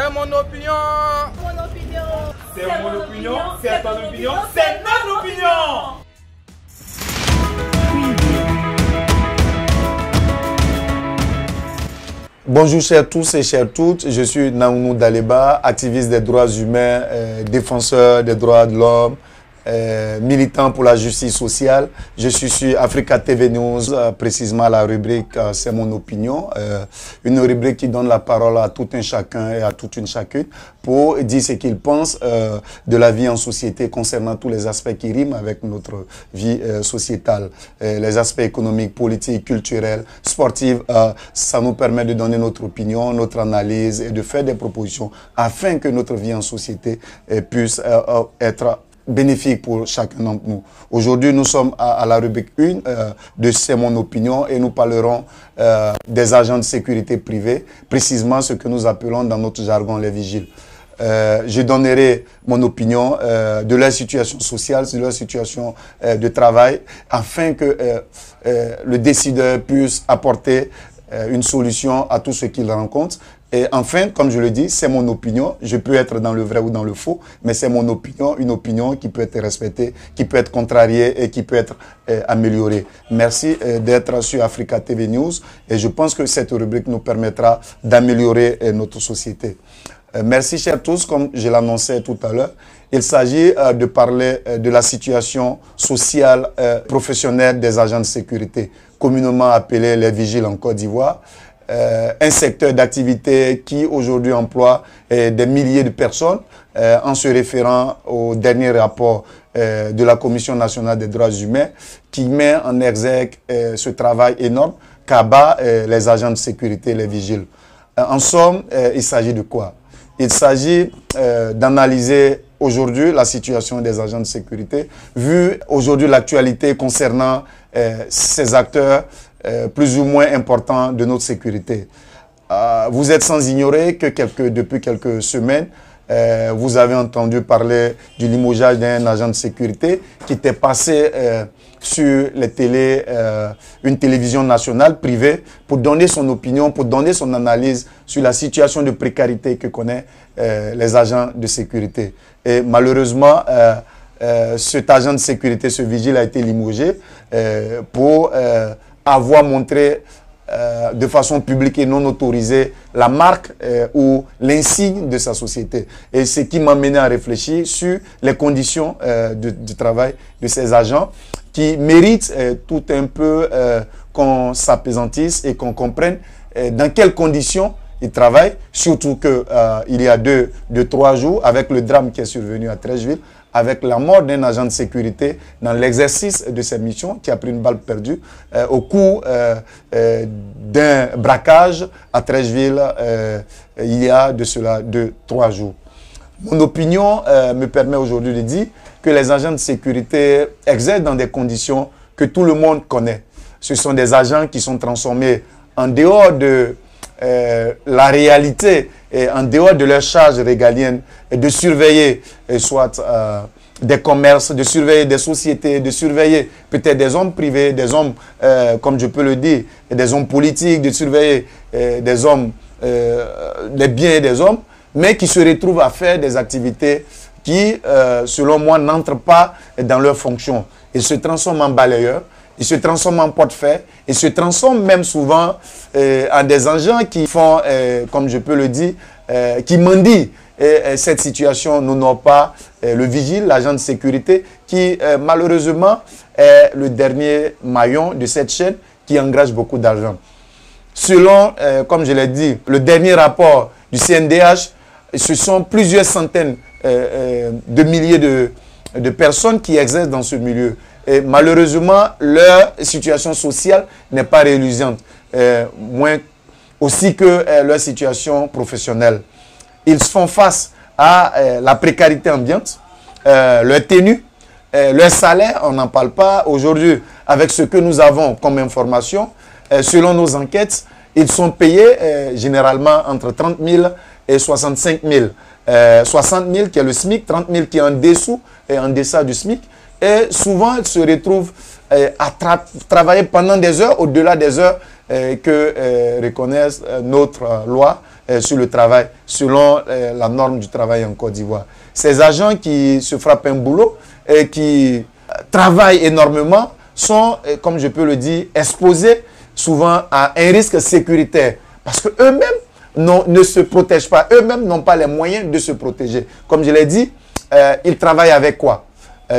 C'est mon opinion. Mon opinion. C'est mon opinion. C'est ton opinion. C'est notre opinion. Bonjour chers tous et chères toutes, je suis Naounou Daleba, activiste des droits humains, défenseur des droits de l'homme, militant pour la justice sociale. Je suis sur Africa TV News, précisément la rubrique C'est mon opinion, une rubrique qui donne la parole à tout un chacun et à toute une chacune pour dire ce qu'ils pensent de la vie en société concernant tous les aspects qui riment avec notre vie sociétale, les aspects économiques, politiques, culturels, sportifs. Ça nous permet de donner notre opinion, notre analyse et de faire des propositions afin que notre vie en société puisse être bénéfique pour chacun d'entre nous. Aujourd'hui, nous sommes à la rubrique 1 de C'est mon opinion et nous parlerons des agents de sécurité privés, précisément ce que nous appelons dans notre jargon les vigiles. Je donnerai mon opinion de leur situation sociale, de leur situation de travail, afin que le décideur puisse apporter une solution à tout ce qu'il rencontre. Et enfin, comme je le dis, c'est mon opinion. Je peux être dans le vrai ou dans le faux, mais c'est mon opinion, une opinion qui peut être respectée, qui peut être contrariée et qui peut être améliorée. Merci d'être sur Africa TV News et je pense que cette rubrique nous permettra d'améliorer notre société. Merci chers tous, comme je l'annonçais tout à l'heure. Il s'agit de parler de la situation sociale professionnelle des agents de sécurité, communément appelés les vigiles en Côte d'Ivoire. Un secteur d'activité qui aujourd'hui emploie des milliers de personnes en se référant au dernier rapport de la Commission nationale des droits humains qui met en exergue ce travail énorme qu'abat les agents de sécurité, les vigiles. En somme, il s'agit de quoi? Il s'agit d'analyser aujourd'hui la situation des agents de sécurité, vu aujourd'hui l'actualité concernant ces acteurs plus ou moins importants de notre sécurité. Vous êtes sans ignorer que depuis quelques semaines, vous avez entendu parler du limogeage d'un agent de sécurité qui était passé sur les télés, une télévision nationale privée pour donner son opinion, pour donner son analyse sur la situation de précarité que connaissent les agents de sécurité. Et malheureusement, cet agent de sécurité, ce vigile a été limogé pour avoir montré de façon publique et non autorisée la marque ou l'insigne de sa société. Et ce qui m'a mené à réfléchir sur les conditions de travail de ces agents qui méritent tout un peu qu'on s'apaisantisse et qu'on comprenne dans quelles conditions ils travaillent, surtout qu'il y a 2-3 jours, avec le drame qui est survenu à Treichville, avec la mort d'un agent de sécurité dans l'exercice de ses missions, qui a pris une balle perdue au cours d'un braquage à Treichville il y a de cela 2-3 jours. Mon opinion me permet aujourd'hui de dire que les agents de sécurité exercent dans des conditions que tout le monde connaît. Ce sont des agents qui sont transformés en dehors de la réalité et en dehors de leur charge régalienne et de surveiller soit des commerces, de surveiller des sociétés, de surveiller peut-être des hommes privés, des hommes, comme je peux le dire, des hommes politiques, de surveiller des hommes, des biens et des hommes, mais qui se retrouvent à faire des activités qui, selon moi, n'entrent pas dans leurs fonctions. Ils se transforment en balayeurs, ils se transforment en porte-fer, ils se transforment même souvent en des agents qui font, comme je peux le dire, qui mendient. Et cette situation n'honore pas le vigile, l'agent de sécurité, qui malheureusement est le dernier maillon de cette chaîne qui engage beaucoup d'argent. Selon, comme je l'ai dit, le dernier rapport du CNDH, ce sont plusieurs centaines de milliers de personnes qui exercent dans ce milieu. Et malheureusement, leur situation sociale n'est pas reluisante, moins aussi que leur situation professionnelle. Ils font face à la précarité ambiante, leur tenue, leur salaire, on n'en parle pas. Aujourd'hui, avec ce que nous avons comme information, selon nos enquêtes, ils sont payés généralement entre 30 000 et 65 000. 60 000 qui est le SMIC, 30 000 qui est en dessous et en deçà du SMIC. Et souvent, ils se retrouvent à travailler pendant des heures, au-delà des heures que reconnaissent notre loi sur le travail, selon la norme du travail en Côte d'Ivoire. Ces agents qui se frappent un boulot et qui travaillent énormément sont, comme je peux le dire, exposés souvent à un risque sécuritaire. Parce qu'eux-mêmes ne se protègent pas. Eux-mêmes n'ont pas les moyens de se protéger. Comme je l'ai dit, ils travaillent avec quoi?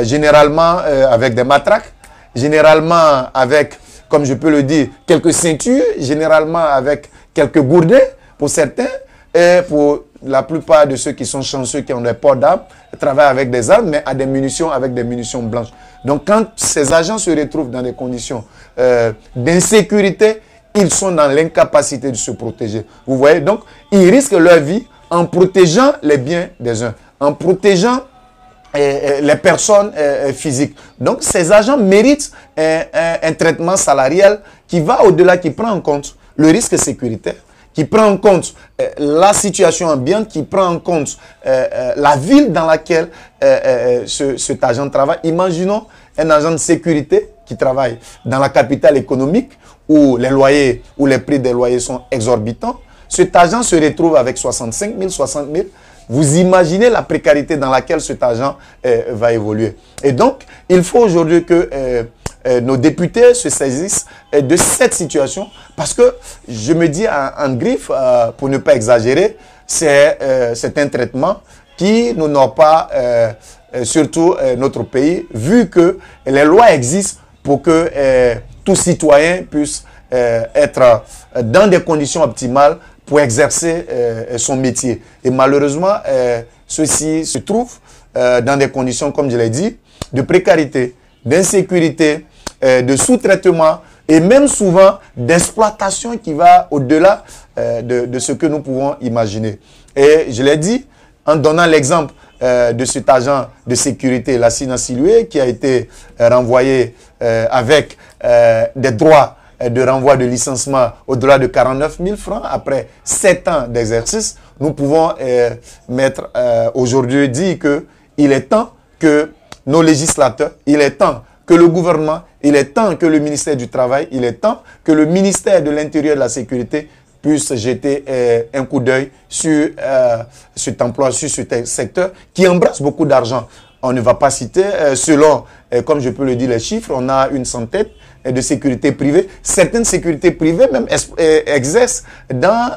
Généralement avec des matraques, généralement avec, comme je peux le dire, quelques ceintures, généralement avec quelques gourdins pour certains, et pour la plupart de ceux qui sont chanceux, qui ont des ports d'armes, travaillent avec des armes, mais avec des munitions blanches. Donc quand ces agents se retrouvent dans des conditions d'insécurité, ils sont dans l'incapacité de se protéger. Vous voyez, donc ils risquent leur vie en protégeant les biens des uns, en protégeant les personnes physiques. Donc ces agents méritent un traitement salarial qui va au-delà, qui prend en compte le risque sécuritaire, qui prend en compte la situation ambiante, qui prend en compte la ville dans laquelle cet agent travaille. Imaginons un agent de sécurité qui travaille dans la capitale économique où les loyers, où les prix des loyers sont exorbitants. Cet agent se retrouve avec 65 000, 60 000. Vous imaginez la précarité dans laquelle cet agent va évoluer. Et donc, il faut aujourd'hui que nos députés se saisissent de cette situation parce que je me dis en griffe, pour ne pas exagérer, c'est un traitement qui n'honore pas surtout notre pays, vu que les lois existent pour que tout citoyen puisse être dans des conditions optimales pour exercer son métier. Et malheureusement, ceci se trouve dans des conditions, comme je l'ai dit, de précarité, d'insécurité, de sous-traitement et même souvent d'exploitation qui va au-delà de ce que nous pouvons imaginer. Et je l'ai dit en donnant l'exemple de cet agent de sécurité, Lassina Siloué, qui a été renvoyé avec des droits de renvoi de licenciement au-delà de 49 000 francs après 7 ans d'exercice. Nous pouvons mettre aujourd'hui dire qu'il est temps que nos législateurs, il est temps que le gouvernement, il est temps que le ministère du Travail, il est temps que le ministère de l'Intérieur et de la Sécurité puisse jeter un coup d'œil sur cet emploi, sur ce secteur qui embrasse beaucoup d'argent. On ne va pas citer, selon, comme je peux le dire, les chiffres, on a une centaine de sécurité privée. Certaines sécurités privées même exercent dans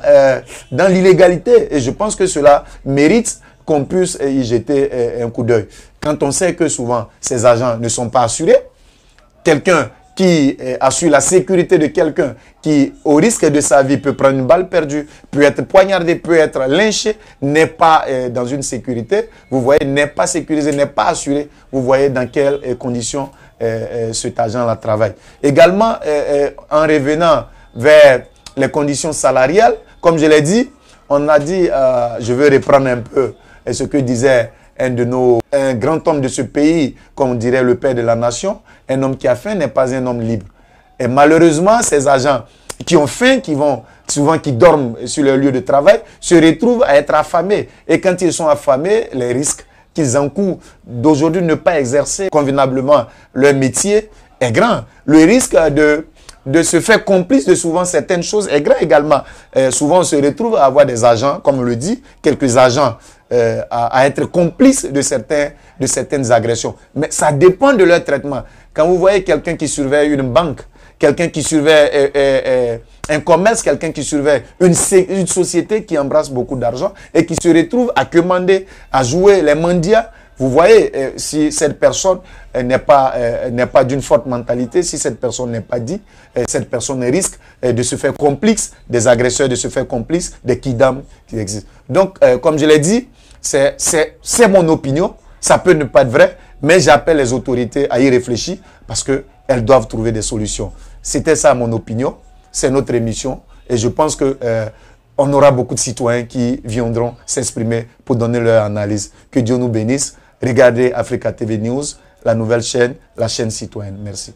l'illégalité. Et je pense que cela mérite qu'on puisse y jeter un coup d'œil. Quand on sait que souvent ces agents ne sont pas assurés, quelqu'un qui assure la sécurité de quelqu'un qui, au risque de sa vie, peut prendre une balle perdue, peut être poignardé, peut être lynché, n'est pas dans une sécurité, vous voyez, n'est pas sécurisé, n'est pas assuré, vous voyez dans quelles conditions cet agent-là travaille. Également, en revenant vers les conditions salariales, comme je l'ai dit, on a dit, je veux reprendre un peu ce que disait un grand homme de ce pays, comme on dirait le père de la nation, un homme qui a faim n'est pas un homme libre. Et malheureusement, ces agents qui ont faim, qui dorment sur leur lieu de travail, se retrouvent à être affamés. Et quand ils sont affamés, les risques qu'ils encourent d'aujourd'hui ne pas exercer convenablement leur métier est grand. Le risque de se faire complice de souvent certaines choses est grand également. Souvent, on se retrouve à avoir des agents, comme on le dit, quelques agents à être complices de certaines agressions. Mais ça dépend de leur traitement. Quand vous voyez quelqu'un qui surveille une banque, quelqu'un qui surveille un commerce, quelqu'un qui surveille une société qui embrasse beaucoup d'argent et qui se retrouve à commander, à jouer les mendiants, vous voyez, si cette personne n'est pas d'une forte mentalité, si cette personne n'est pas dit, cette personne risque de se faire complice des agresseurs, de se faire complice des kidnappeurs qui existent. Donc, comme je l'ai dit, c'est mon opinion. Ça peut ne pas être vrai, mais j'appelle les autorités à y réfléchir parce qu'elles doivent trouver des solutions. C'était ça mon opinion. C'est notre émission et je pense que on aura beaucoup de citoyens qui viendront s'exprimer pour donner leur analyse. Que Dieu nous bénisse. Regardez Africa TV News, la nouvelle chaîne, la chaîne citoyenne. Merci.